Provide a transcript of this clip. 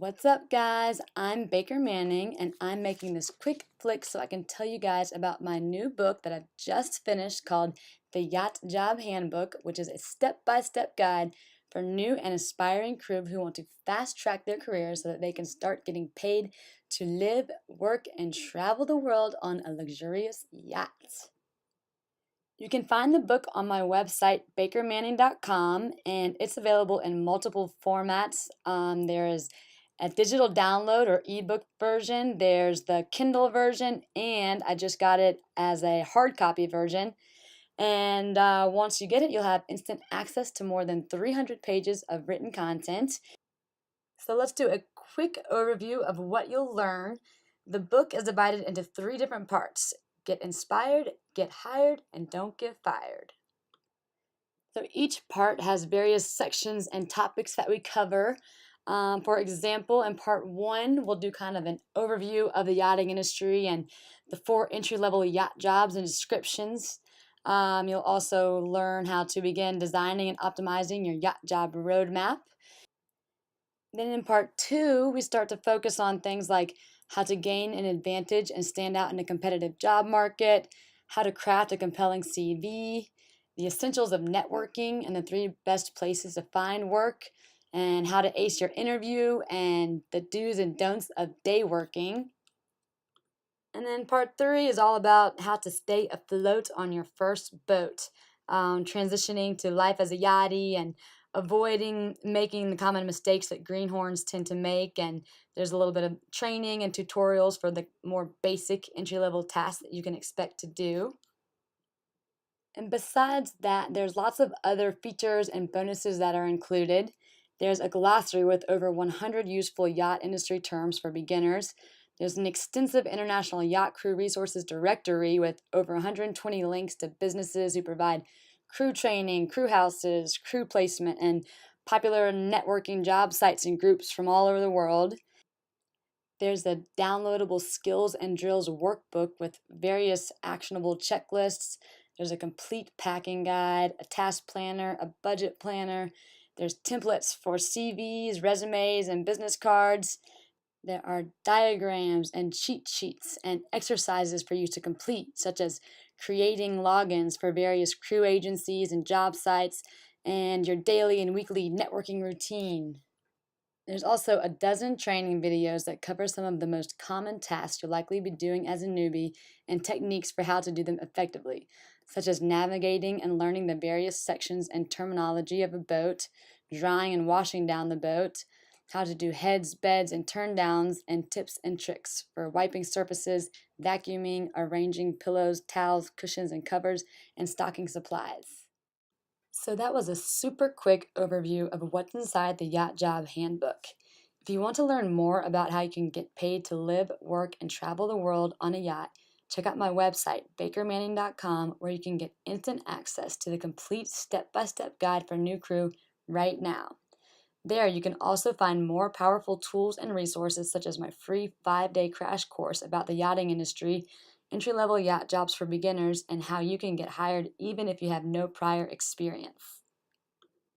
What's up, guys? I'm Baker Manning, and I'm making this quick flick so I can tell you guys about my new book that I've just finished called the Yacht Job Handbook, which is a step-by-step guide for new and aspiring crew who want to fast-track their careers so that they can start getting paid to live, work, and travel the world on a luxurious yacht. You can find the book on my website, bakermanning.com, and it's available in multiple formats. There is a digital download or ebook version, there's the Kindle version, and I just got it as a hard copy version. And once you get it, you'll have instant access to more than 300 pages of written content. So let's do a quick overview of what you'll learn. The book is divided into 3 different parts: get inspired, get hired, and don't get fired. So each part has various sections and topics that we cover. For example, in part 1, we'll do kind of an overview of the yachting industry and the 4 entry-level yacht jobs and descriptions. You'll also learn how to begin designing and optimizing your yacht job roadmap. Then in part 2, we start to focus on things like how to gain an advantage and stand out in a competitive job market, how to craft a compelling CV, the essentials of networking and the 3 best places to find work, and how to ace your interview, and the do's and don'ts of day working. And then part 3 is all about how to stay afloat on your first boat, transitioning to life as a yachtie and avoiding making the common mistakes that greenhorns tend to make. And there's a little bit of training and tutorials for the more basic entry-level tasks that you can expect to do. And besides that, there's lots of other features and bonuses that are included. There's a glossary with over 100 useful yacht industry terms for beginners. There's an extensive international yacht crew resources directory with over 120 links to businesses who provide crew training, crew houses, crew placement, and popular networking job sites and groups from all over the world. There's a downloadable skills and drills workbook with various actionable checklists. There's a complete packing guide, a task planner, a budget planner. There's templates for CVs, resumes, and business cards. There are diagrams and cheat sheets and exercises for you to complete, such as creating logins for various crew agencies and job sites, and your daily and weekly networking routine. There's also a dozen training videos that cover some of the most common tasks you'll likely be doing as a newbie and techniques for how to do them effectively, such as navigating and learning the various sections and terminology of a boat, drying and washing down the boat, how to do heads, beds, and turn downs, and tips and tricks for wiping surfaces, vacuuming, arranging pillows, towels, cushions, and covers, and stocking supplies. So that was a super quick overview of what's inside the Yacht Job Handbook. If you want to learn more about how you can get paid to live, work, and travel the world on a yacht, check out my website, bakermanning.com, where you can get instant access to the complete step-by-step guide for new crew right now. There, you can also find more powerful tools and resources such as my free 5-day crash course about the yachting industry, entry-level yacht jobs for beginners, and how you can get hired even if you have no prior experience.